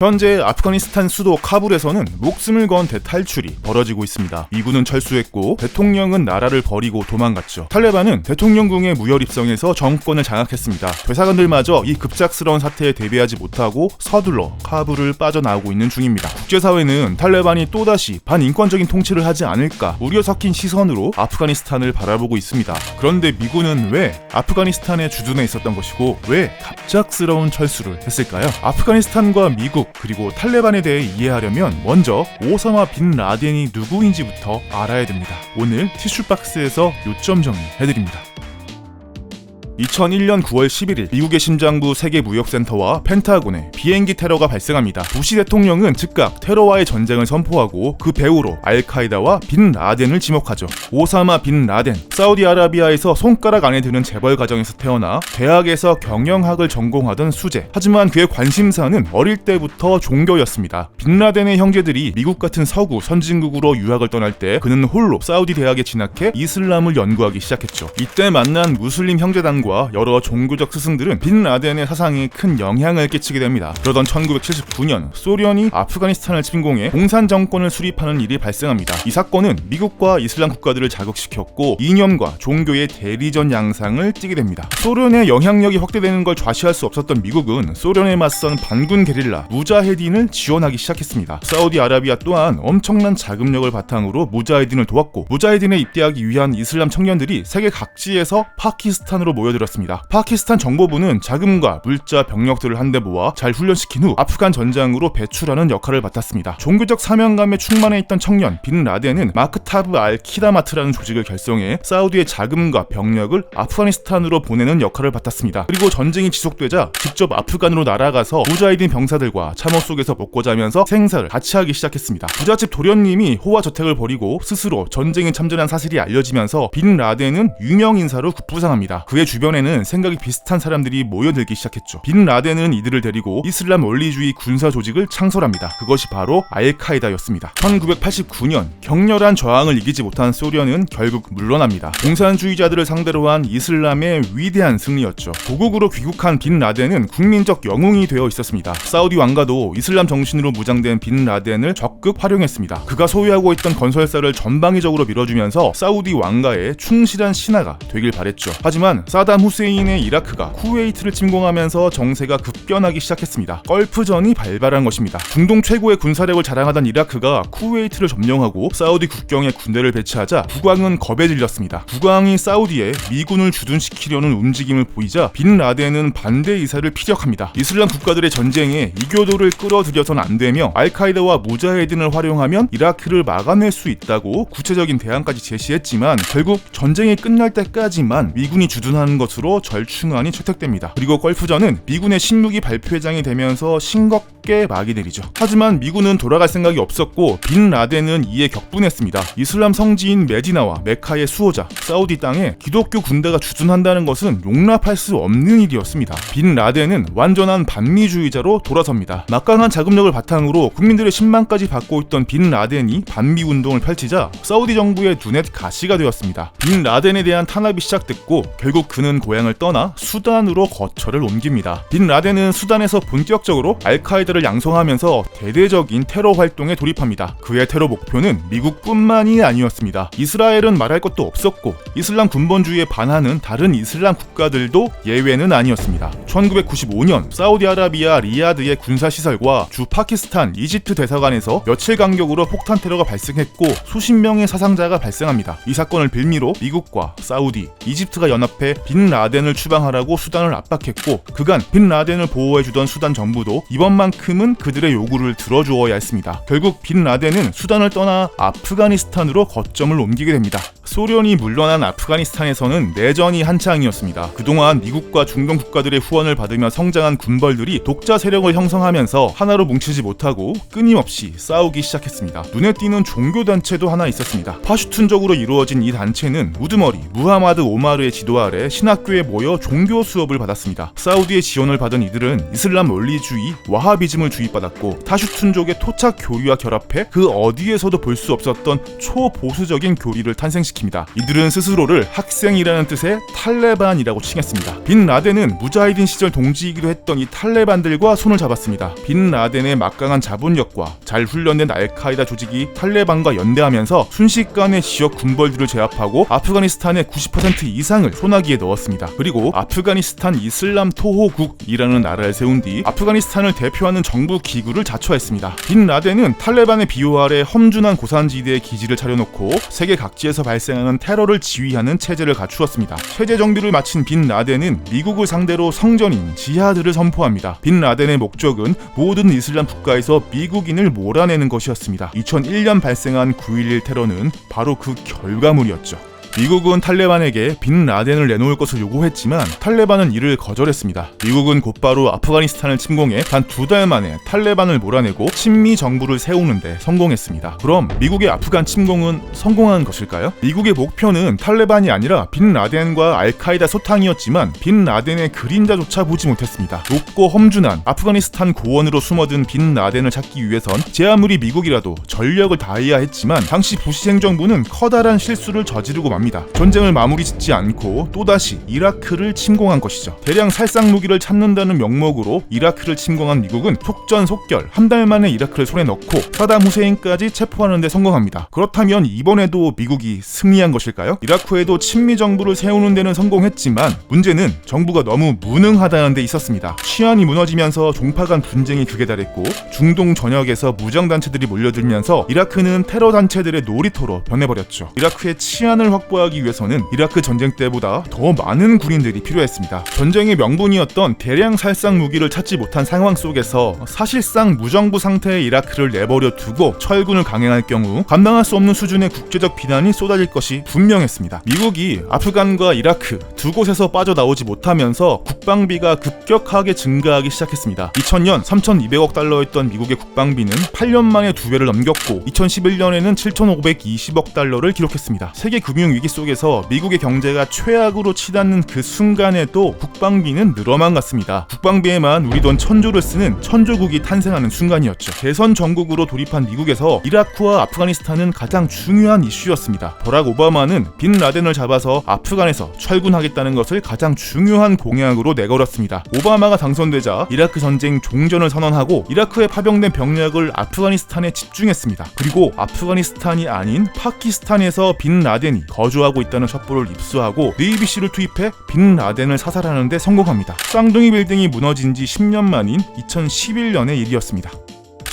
현재 아프가니스탄 수도 카불에서는 목숨을 건 대탈출이 벌어지고 있습니다. 미군은 철수했고 대통령은 나라를 버리고 도망갔죠. 탈레반은 대통령궁에 무혈 입성해서 정권을 장악했습니다. 대사관들마저 이 급작스러운 사태에 대비하지 못하고 서둘러 카불을 빠져나오고 있는 중입니다. 국제사회는 탈레반이 또다시 반인권적인 통치를 하지 않을까 우려 섞인 시선으로 아프가니스탄을 바라보고 있습니다. 그런데 미군은 왜 아프가니스탄에 주둔해 있었던 것이고 왜 갑작스러운 철수를 했을까요? 아프가니스탄과 미국 그리고 탈레반에 대해 이해하려면 먼저 오사마 빈 라덴이 누구인지부터 알아야 됩니다. 오늘 티슈박스에서 요점 정리해드립니다. 2001년 9월 11일 미국의 심장부 세계무역센터와 펜타곤에 비행기 테러가 발생합니다. 부시 대통령은 즉각 테러와의 전쟁을 선포하고 그 배후로 알카이다와 빈 라덴을 지목하죠. 오사마 빈 라덴, 사우디아라비아에서 손가락 안에 드는 재벌 가정에서 태어나 대학에서 경영학을 전공하던 수재. 하지만 그의 관심사는 어릴 때부터 종교였습니다. 빈 라덴의 형제들이 미국 같은 서구 선진국으로 유학을 떠날 때 그는 홀로 사우디 대학에 진학해 이슬람을 연구하기 시작했죠. 이때 만난 무슬림 형제단 과 여러 종교적 스승들은 빈 라덴의 사상에 큰 영향을 끼치게 됩니다. 그러던 1979년 소련이 아프가니스탄을 침공해 공산 정권을 수립하는 일이 발생합니다. 이 사건은 미국과 이슬람 국가들을 자극시켰고 이념과 종교의 대리전 양상을 띠게 됩니다. 소련의 영향력이 확대되는 걸 좌시할 수 없었던 미국은 소련에 맞선 반군 게릴라 무자헤딘을 지원하기 시작했습니다. 사우디아라비아 또한 엄청난 자금력을 바탕으로 무자헤딘을 도왔고 무자헤딘에 입대하기 위한 이슬람 청년들이 세계 각지에서 파키스탄으로 모여들었습니다. 파키스탄 정보부는 자금과 물자, 병력들을 한데 모아 잘 훈련시킨 후 아프간 전장으로 배출하는 역할을 맡았습니다. 종교적 사명감에 충만해 있던 청년 빈 라덴은 마크타브 알 키다마트라는 조직을 결성해 사우디의 자금과 병력을 아프가니스탄으로 보내는 역할을 맡았습니다. 그리고 전쟁이 지속되자 직접 아프간으로 날아가서 무자히딘 병사들과 참호 속에서 먹고 자면서 생사를 같이 하기 시작했습니다. 부잣집 도련님이 호화 저택을 벌이고 스스로 전쟁에 참전한 사실이 알려지면서 빈 라덴은 유명 인사로 급부상합니다. 그의 주변에는 생각이 비슷한 사람들이 모여들기 시작했죠. 빈 라덴은 이들을 데리고 이슬람 원리주의 군사 조직을 창설합니다. 그것이 바로 알카이다였습니다. 1989년 격렬한 저항을 이기지 못한 소련은 결국 물러납니다. 공산주의자들을 상대로 한 이슬람의 위대한 승리였죠. 고국으로 귀국한 빈 라덴은 국민적 영웅이 되어 있었습니다. 사우디 왕가도 이슬람 정신으로 무장된 빈 라덴을 적극 활용했습니다. 그가 소유하고 있던 건설사를 전방위적으로 밀어주면서 사우디 왕가의 충실한 신하가 되길 바랬죠. 하지만 사담 후세인의 이라크가 쿠웨이트를 침공하면서 정세가 급변하기 시작했습니다. 걸프전이 발발한 것입니다. 중동 최고의 군사력을 자랑하던 이라크가 쿠웨이트를 점령하고 사우디 국경에 군대를 배치하자 국왕은 겁에 질렸습니다. 국왕이 사우디에 미군을 주둔시키려는 움직임을 보이자 빈 라덴은 반대 의사를 피력합니다. 이슬람 국가들의 전쟁에 이교도를 끌어들여선 안 되며 알카이다와 무자헤딘을 활용하면 이라크를 막아낼 수 있다고 구체적인 대안까지 제시했지만 결국 전쟁이 끝날 때까지만 미군이 주둔하는 것으로 절충안이 채택됩니다. 그리고 걸프전은 미군의 신무기 발표회장이 되면서 싱겁게 막이 내리죠. 하지만 미군은 돌아갈 생각이 없었고 빈 라덴은 이에 격분했습니다. 이슬람 성지인 메디나와 메카의 수호자 사우디 땅에 기독교 군대가 주둔한다는 것은 용납할 수 없는 일이었습니다. 빈 라덴은 완전한 반미주의자로 돌아섭니다. 막강한 자금력을 바탕으로 국민들의 신망까지 받고 있던 빈 라덴이 반미 운동을 펼치자 사우디 정부의 눈에 가시가 되었습니다. 빈 라덴에 대한 탄압이 시작됐고 결국 그는 고향을 떠나 수단으로 거처를 옮깁니다. 빈 라덴은 수단에서 본격적으로 알카이다를 양성하면서 대대적인 테러 활동에 돌입합니다. 그의 테러 목표는 미국뿐만이 아니었습니다. 이스라엘은 말할 것도 없었고 이슬람 군본주의에 반하는 다른 이슬람 국가들도 예외는 아니었습니다. 1995년 사우디아라비아 리야드의 군사시설과 주 파키스탄, 이집트 대사관에서 며칠 간격으로 폭탄 테러가 발생했고 수십 명의 사상자가 발생합니다. 이 사건을 빌미로 미국과 사우디, 이집트가 연합해 빈 라덴을 추방하라고 수단을 압박했고 그간 빈 라덴을 보호해주던 수단 정부도 이번만큼은 그들의 요구를 들어주어야 했습니다. 결국 빈 라덴은 수단을 떠나 아프가니스탄으로 거점을 옮기게 됩니다. 소련이 물러난 아프가니스탄에서는 내전이 한창이었습니다. 그동안 미국과 중동 국가들의 후원을 받으며 성장한 군벌들이 독자 세력을 형성하면서 하나로 뭉치지 못하고 끊임없이 싸우기 시작했습니다. 눈에 띄는 종교단체도 하나 있었습니다. 파슈툰적으로 이루어진 이 단체는 우두머리 무하마드 오마르의 지도 아래 신학교에 모여 종교 수업을 받았습니다. 사우디의 지원을 받은 이들은 이슬람 원리주의, 와하비즘을 주입받았고 타슈툰족의 토착 교리와 결합해 그 어디에서도 볼 수 없었던 초보수적인 교리를 탄생시킵니다. 것입니다. 이들은 스스로를 학생이라는 뜻의 탈레반이라고 칭했습니다. 빈 라덴은 무자히딘 시절 동지이기도 했던 이 탈레반들과 손을 잡았습니다. 빈 라덴의 막강한 자본력과 잘 훈련된 알카이다 조직이 탈레반과 연대하면서 순식간에 지역 군벌들을 제압하고 아프가니스탄의 90% 이상을 소나기에 넣었습니다. 그리고 아프가니스탄 이슬람 토호국이라는 나라를 세운 뒤 아프가니스탄을 대표하는 정부 기구를 자처했습니다. 빈 라덴은 탈레반의 비호 아래 험준한 고산지대에 기지를 차려놓고 세계 각지에서 발생하는 테러를 지휘하는 체제를 갖추었습니다. 체제 정비를 마친 빈 라덴은 미국을 상대로 성전인 지하드를 선포합니다. 빈 라덴의 목적은 모든 이슬람 국가에서 미국인을 몰아내는 것이었습니다. 2001년 발생한 9.11 테러는 바로 그 결과물이었죠. 미국은 탈레반에게 빈 라덴을 내놓을 것을 요구했지만 탈레반은 이를 거절했습니다. 미국은 곧바로 아프가니스탄을 침공해 단 2달 만에 탈레반을 몰아내고 친미 정부를 세우는데 성공했습니다. 그럼 미국의 아프간 침공은 성공한 것일까요? 미국의 목표는 탈레반이 아니라 빈 라덴과 알카이다 소탕이었지만 빈 라덴의 그림자조차 보지 못했습니다. 높고 험준한 아프가니스탄 고원으로 숨어든 빈 라덴을 찾기 위해선 제 아무리 미국이라도 전력을 다해야 했지만 당시 부시 행정부는 커다란 실수를 저지르고 맙니다. 전쟁을 마무리 짓지 않고 또다시 이라크를 침공한 것이죠. 대량 살상 무기를 찾는다는 명목으로 이라크를 침공한 미국은 속전속결 한 달 만에 이라크를 손에 넣고 사담 후세인까지 체포하는 데 성공합니다. 그렇다면 이번에도 미국이 승리한 것일까요? 이라크에도 친미 정부를 세우는 데는 성공했지만 문제는 정부가 너무 무능하다는 데 있었습니다. 치안이 무너지면서 종파 간 분쟁이 극에 달했고 중동 전역에서 무장단체들이 몰려들면서 이라크는 테러 단체들의 놀이터로 변해버렸죠. 이라크의 치안을 확보하기 위해서는 이라크 전쟁 때보다 더 많은 군인들이 필요했습니다. 전쟁의 명분이었던 대량 살상 무기를 찾지 못한 상황 속에서 사실상 무정부 상태의 이라크를 내버려 두고 철군을 강행할 경우 감당할 수 없는 수준의 국제적 비난이 쏟아질 것이 분명했습니다. 미국이 아프간과 이라크 두 곳에서 빠져나오지 못하면서 국방비가 급격하게 증가하기 시작했습니다. 2000년 3,200억 달러였던 미국의 국방비는 8년 만에 2배를 넘겼고 2011년에는 7,520억 달러를 기록했습니다. 세계 금융위기 속에서 미국의 경제가 최악으로 치닫는 그 순간에도 국방비는 늘어만 갔습니다. 국방비에만 우리 돈 1,000조를 쓰는 천조국이 탄생하는 순간이었죠. 대선 전국으로 돌입한 미국에서 이라크와 아프가니스탄은 가장 중요한 이슈였습니다. 버락 오바마는 빈 라덴을 잡아서 아프간에서 철군하겠다는 것을 가장 중요한 공약으로 내걸었습니다. 오바마가 당선되자 이라크 전쟁 종전을 선언하고 이라크에 파병된 병력을 아프가니스탄에 집중했습니다. 그리고 아프가니스탄이 아닌 파키스탄에서 빈 라덴이 거주하고 있다는 첩보를 입수하고 네이비시를 투입해 빈 라덴을 사살하는 데 성공합니다. 쌍둥이 빌딩이 무너진 지 10년 만인 2011년의 일이었습니다.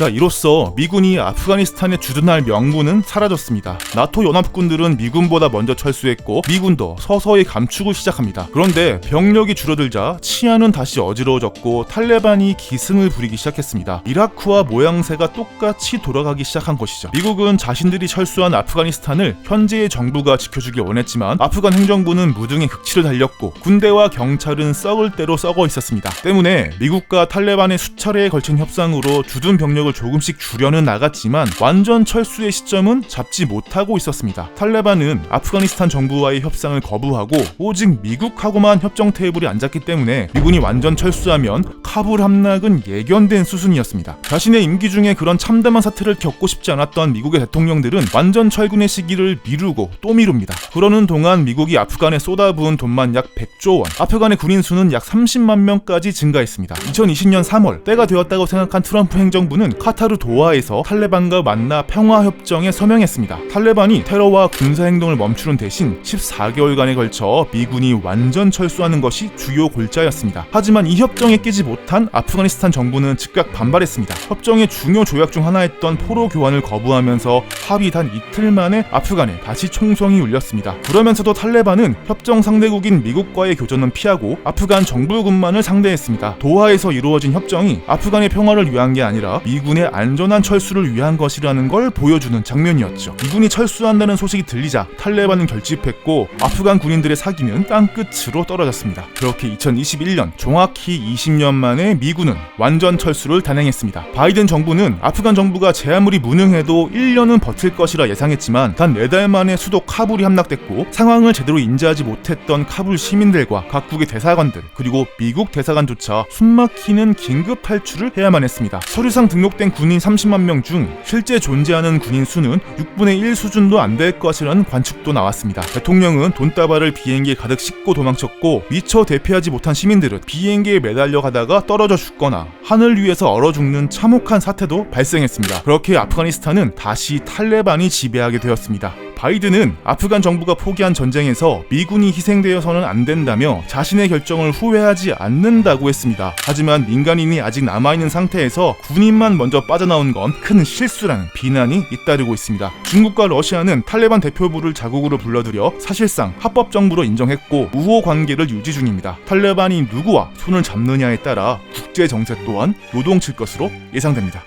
자, 이로써 미군이 아프가니스탄에 주둔할 명분은 사라졌습니다. 나토 연합군들은 미군보다 먼저 철수했고 미군도 서서히 감축을 시작합니다. 그런데 병력이 줄어들자 치안은 다시 어지러워졌고 탈레반이 기승을 부리기 시작했습니다. 이라크와 모양새가 똑같이 돌아가기 시작한 것이죠. 미국은 자신들이 철수한 아프가니스탄을 현재의 정부가 지켜주길 원했지만 아프간 행정부는 무등의 극치를 달렸고 군대와 경찰은 썩을 대로 썩어 있었습니다. 때문에 미국과 탈레반의 수차례에 걸친 협상으로 주둔 병력을 조금씩 줄여는 나갔지만 완전 철수의 시점은 잡지 못하고 있었습니다. 탈레반은 아프가니스탄 정부와의 협상을 거부하고 오직 미국하고만 협정 테이블에 앉았기 때문에 미군이 완전 철수하면 카불 함락은 예견된 수순이었습니다. 자신의 임기 중에 그런 참담한 사태를 겪고 싶지 않았던 미국의 대통령들은 완전 철군의 시기를 미루고 또 미룹니다. 그러는 동안 미국이 아프간에 쏟아부은 돈만 약 100조 원, 아프간의 군인 수는 약 30만 명까지 증가했습니다. 2020년 3월 때가 되었다고 생각한 트럼프 행정부는 카타르 도하에서 탈레반과 만나 평화협정에 서명했습니다. 탈레반이 테러와 군사행동을 멈추는 대신 14개월간에 걸쳐 미군이 완전 철수하는 것이 주요 골자였습니다. 하지만 이 협정에 끼지 못한 아프가니스탄 정부는 즉각 반발했습니다. 협정의 중요 조약 중 하나였던 포로 교환을 거부하면서 합의 단 이틀 만에 아프간에 다시 총성이 울렸습니다. 그러면서도 탈레반은 협정 상대국인 미국과의 교전은 피하고 아프간 정부군만을 상대했습니다. 도하에서 이루어진 협정이 아프간의 평화를 위한 게 아니라 미군의 안전한 철수를 위한 것이라는 걸 보여주는 장면이었죠. 미군이 철수한다는 소식이 들리자 탈레반은 결집했고 아프간 군인들의 사기는 땅끝으로 떨어졌습니다. 그렇게 2021년 정확히 20년 만에 미군은 완전 철수를 단행했습니다. 바이든 정부는 아프간 정부가 제 아무리 무능해도 1년은 버틸 것이라 예상했지만 단 4달 만에 수도 카불이 함락됐고 상황을 제대로 인지하지 못했던 카불 시민들과 각국의 대사관들 그리고 미국 대사관조차 숨막히는 긴급 탈출을 해야만 했습니다. 서류상 등록 기록된 군인 30만 명 중 실제 존재하는 군인 수는 6분의 1 수준도 안 될 것이라는 관측도 나왔습니다. 대통령은 돈다발을 비행기에 가득 싣고 도망쳤고 미처 대피하지 못한 시민들은 비행기에 매달려 가다가 떨어져 죽거나 하늘 위에서 얼어 죽는 참혹한 사태도 발생했습니다. 그렇게 아프가니스탄은 다시 탈레반이 지배하게 되었습니다. 바이든은 아프간 정부가 포기한 전쟁에서 미군이 희생되어서는 안 된다며 자신의 결정을 후회하지 않는다고 했습니다. 하지만 민간인이 아직 남아있는 상태에서 군인만 먼저 빠져나온 건 큰 실수라는 비난이 잇따르고 있습니다. 중국과 러시아는 탈레반 대표부를 자국으로 불러들여 사실상 합법 정부로 인정했고 우호 관계를 유지 중입니다. 탈레반이 누구와 손을 잡느냐에 따라 국제 정세 또한 요동칠 것으로 예상됩니다.